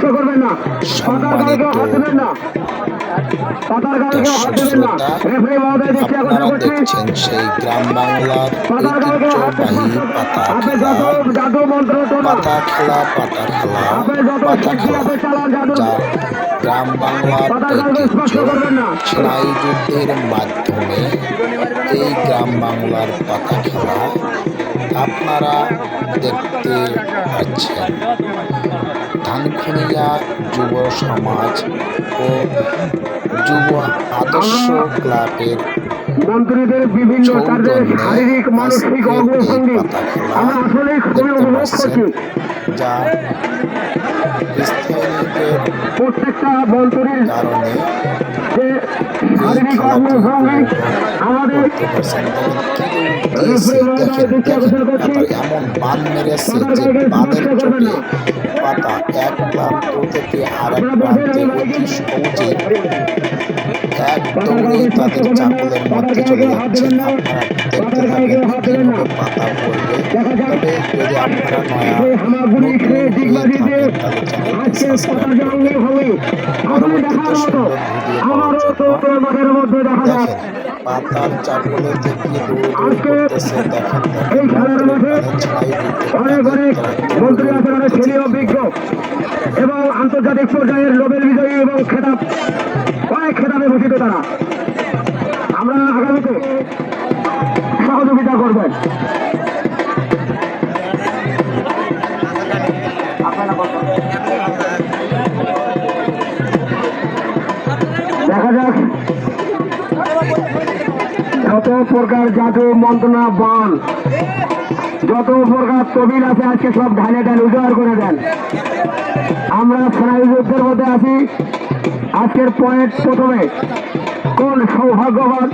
সম্মানিত দর্শক শ্রোতা, আপনারা দেখছেন সেই গ্রাম বাংলার ঐতিহ্যবাহী পাতা খেলা যা গ্রাম বাংলার ঐতিহ্য। সেনাই যুদ্ধের মাধ্যমে এই গ্রাম বাংলার পাতা খেলা আপনারা দেখতে পাচ্ছেন। ধানখুনিয়া যুব সমাজ ও যুব আদর্শ ক্লাবের মন্ত্রীদের বিভিন্ন তাদের শারীরিক মানসিক অঙ্গভঙ্গি আমরা আসলে খুবই উপভোগ করছি। যা প্রত্যেকটা মন্ত্রীর কারণে যে শারীরিক অঙ্গভঙ্গি আমাদের এমন বান মেরেছে যে বাঁধের চোটে পাতা এক প্রান্ত থেকে আরেক প্রান্তে অতি সহজে এক দৌড়ে তাদের চাকুলের মধ্যে চলে যাচ্ছেন। আপনারা দেখতে থাকেন কিভাবে পাতা পড়বে। তবে যদি আপনারা নতুন হয়ে থাকেন তাহলে চ্যানেলটি সাবস্ক্রাইব করবেন পরবর্তীতে সুন্দর ভিডিও পাওয়ার জন্য। দেখেন পাতার চাকুলে থেকে দৌড় করতেছে। দেখেন এবং আন্তর্জাতিক পর্যায়ের নোবেল বিজয়ী এবং খেতাব কয়েক খেতাবে ভূষিত তারা। আমরা আগামীতে সহযোগিতা করবেন। দেখা যাক যত প্রকার জাদু মন্ত্রণা বল যত প্রকার তবিল আছে আজকে সব ঢালে ঢালে উজাড় করে দেন। আমরা সেনাই যুদ্ধের মধ্যে আছি। আজকের পয়েন্ট প্রথমে কোন সৌভাগ্যবান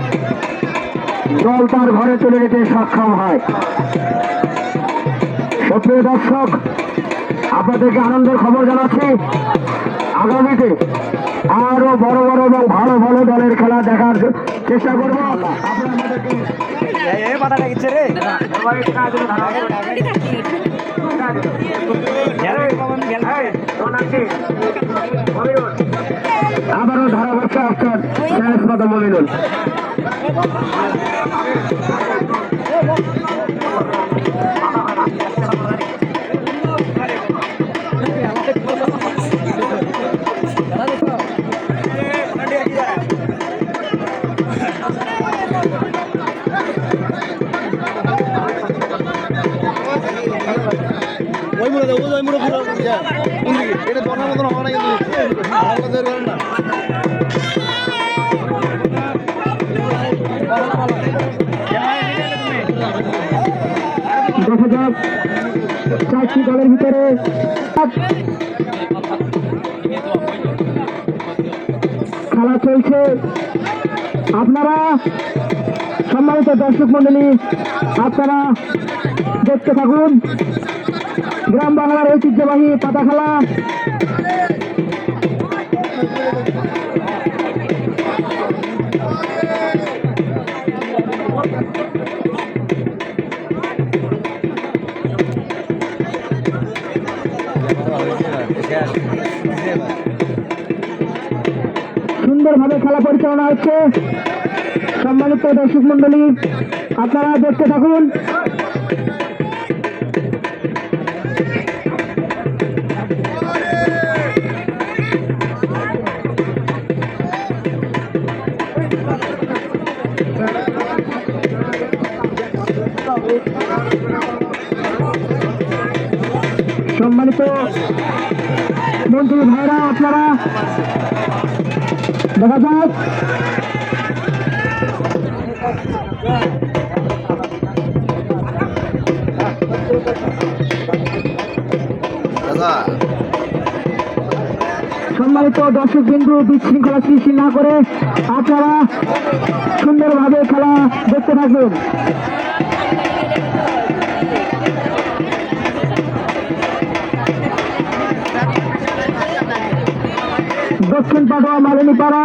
দল তার ঘরে চলে যেতে সক্ষম হয়। সুপ্রিয় দর্শক, আপনাদেরকে আনন্দের খবর জানাচ্ছি, আগামীতে আরো বড় বড় এবং ভালো ভালো দলের খেলা দেখার চেষ্টা করবো। আবারও ধারাভাষ্য আসছেন শেষপাতা মমিনুল। এটা দরকার মতন হবে না, কিন্তু দেখা যাক চারটি দলের ভিতরে খেলা চলছে। আপনারা সম্মানিত দর্শক মন্ডলী, আপনারা দেখতে থাকুন গ্রাম বাংলার ঐতিহ্যবাহী পাতা খেলা। সুন্দরভাবে খেলা পরিচালনা হচ্ছে। সম্মানিত দর্শক মন্ডলী, আপনারা দেখতে থাকুন। সম্মানিত মন্ত্রী ভাইরা, আপনারা দেখা যাক সম্মানিত দর্শক বিন্দু বিশৃঙ্খলা সৃষ্টি না করে আপনারা সুন্দরভাবে খেলা দেখতে থাকবেন। দক্ষিণ পাটোয়া মালিনীপাড়া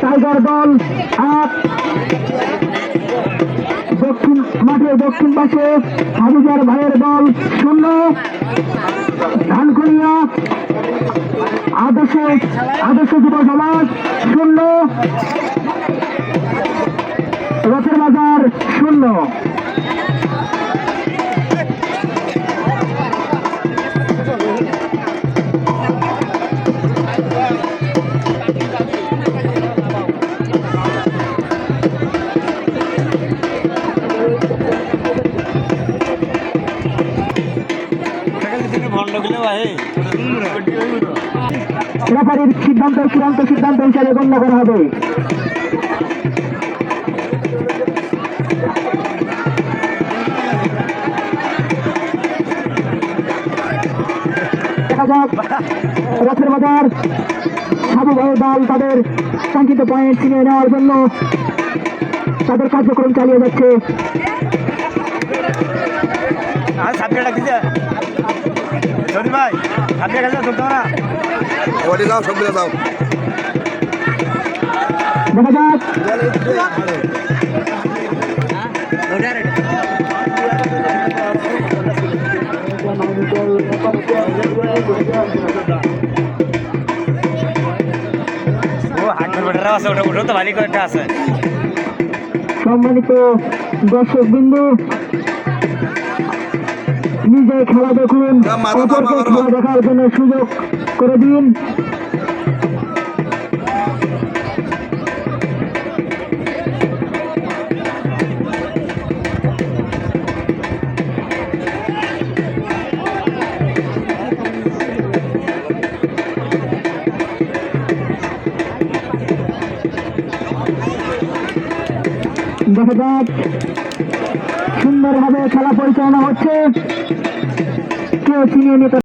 টাইগার দল ৮, দক্ষিণ মাঠের দক্ষিণ পাশে হাবিজার ভাইয়ের দল ০, ধানখুনিয়া আদর্শ আদর্শ যুব সমাজ 0, রথের বাজার 0। রেফারির সিদ্ধান্ত চূড়ান্ত সিদ্ধান্ত হিসাবে গণ্য করা হবে। দেখা যাক রথের বাজার সাবু ভাই দল তাদের কাঙ্ক্ষিত পয়েন্ট ছিনিয়ে নেওয়ার জন্য তাদের কার্যক্রম চালিয়ে যাচ্ছে। দেখা যাক সম্মানিত দর্শক বিন্দু, নিজে খেলা দেখুন, অপরকে খেলা দেখার জন্য সুযোগ করে দিন। দেখা যাক সুন্দরভাবে খেলা পরিচালনা হচ্ছে, কেউ চিনিয়ে নিতে